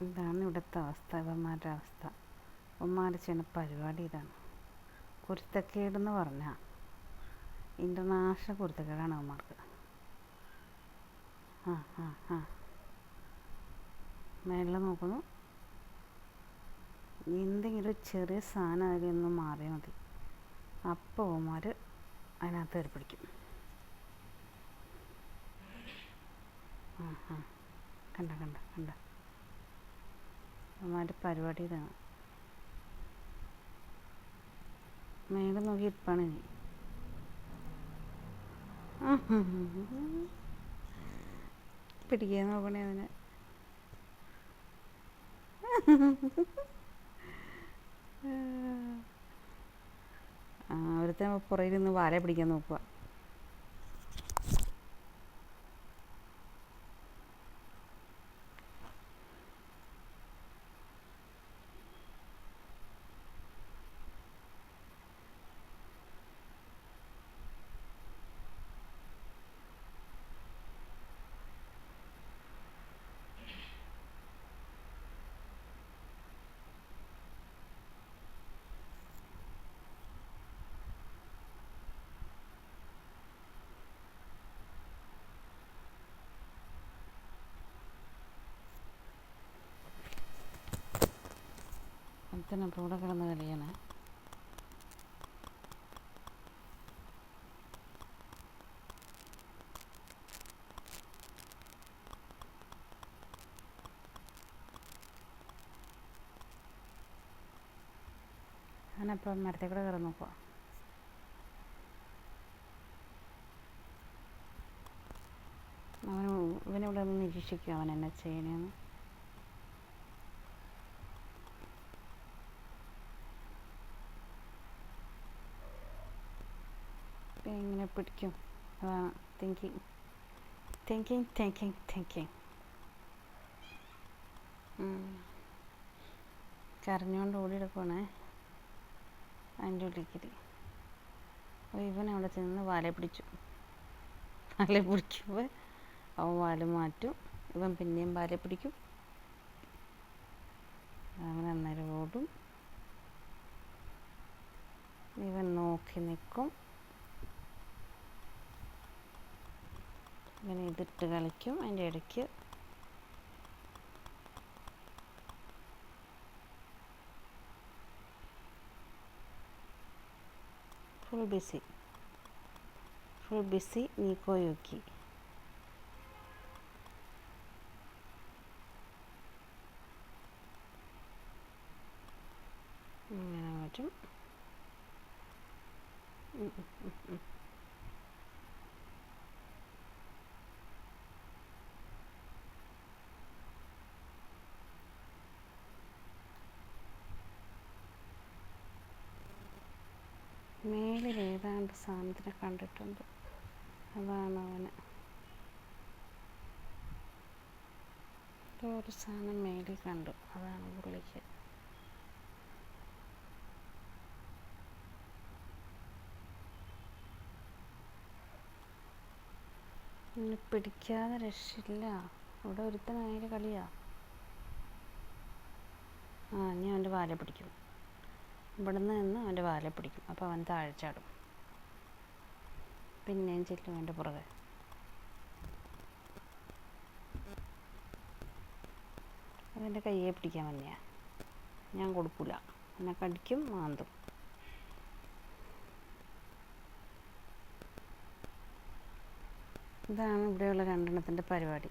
ഇതാണ് ഇവിടുത്തെ അവസ്ഥ, ഇവന്മാരുടെ അവസ്ഥ. ഇവന്മാർ ചെയ്യുന്ന പരിപാടി ഇതാണ്. കുരുത്തക്കേടെന്ന് പറഞ്ഞാൽ ഇൻ്റർനാഷണൽ കുരുത്തക്കേടാണ് ഇവന്മാർക്ക്. ആ ആ ആ മേളിൽ നോക്കുന്നു. എന്തെങ്കിലും ഒരു ചെറിയ സാധനം അതിൽ നിന്ന് മാറിയാൽ മതി, അപ്പോൾ ഇവന്മാർ അതിനകത്ത് കയറി പിടിക്കും. ആ ആ കണ്ട കണ്ട കണ്ട അവന്മാരുടെ പരിപാടി ഇതാണ്. മേലെ നോക്കി ഇരിപ്പാണ് ഇനി. പിടിക്കാൻ നോക്കണേ അതിനെ. ഒരുത്തൻ പുറകിൽ നിന്ന് വാല പിടിക്കാൻ നോക്കുക. ഒരുത്തൻ അപ്പോൾ ഇവിടെ കിടന്ന് കളിയാണ്. ഞാനപ്പോൾ മരത്തിൽ കൂടെ കയറി നോക്കുക. ഇവനിവിടെ ഒന്ന് നിരീക്ഷിക്കുക അവൻ എന്നെ ചെയ്യണേന്ന്. ഇങ്ങനെ പിടിക്കും. അതാണ് തിങ്കിങ് തിങ്കിങ് തിങ്കിങ് തിങ്കിങ്. കരഞ്ഞുകൊണ്ട് ഓടിയെടുക്കുവാണേ അതിൻ്റെ ഉള്ളിലേക്ക്. അപ്പോൾ ഇവൻ അവിടെ ചെന്ന് വാല പിടിച്ചു. വാല പിടിക്കുമ്പോൾ അവൻ വാല് മാറ്റും, ഇവൻ പിന്നെയും വാല പിടിക്കും. അവൻ അന്നേരം ഓടും. ഇവൻ നോക്കി നിൽക്കും. ഇവൻ ഇതിട്ട് കളിക്കും. അതിൻ്റെ ഇടയ്ക്ക് ഫുൾ ബിസി നീക്കോയോക്കി. ഇങ്ങനെ പറ്റും. മേളിൽ ഏതാണ്ട് സാധനത്തിനെ കണ്ടിട്ടുണ്ട്, അതാണ് അവന്. ഒരു സാധനം മേളിൽ കണ്ടു, അതാണ് പുള്ളിക്ക്. ഇനി പിടിക്കാതെ രക്ഷയില്ല. ഇവിടെ ഒരുത്തൻ അതിൻ്റെ കളിയാ. ഇനി അവൻ്റെ വാല പിടിക്കും. ഇവിടെ നിന്ന് അവൻ്റെ വാല പിടിക്കും. അപ്പോൾ അവൻ താഴെ ചാടും. പിന്നെയും ചെല്ലും അവൻ്റെ പുറകെ. അതെൻ്റെ കയ്യെ പിടിക്കാൻ തന്നെയാണ്. ഞാൻ കൊടുക്കില്ല. എന്നെ കടിക്കും, മാന്തും. ഇതാണ് ഇവിടെയുള്ള രണ്ടെണ്ണത്തിൻ്റെ പരിപാടി.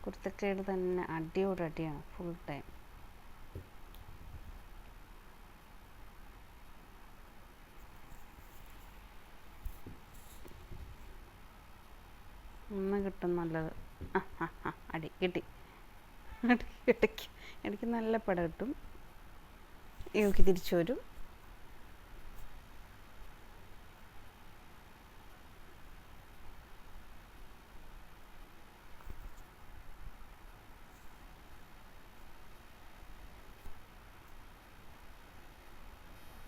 കുരുത്തക്കേട് തന്നെ, അടിയോടടിയാണ് ഫുൾ ടൈം. ഒന്ന് കിട്ടും നല്ലത്. അടി കിട്ടി. ഇടയ്ക്ക് നല്ല പട കിട്ടും. ഇവയ്ക്ക് തിരിച്ചു വരും.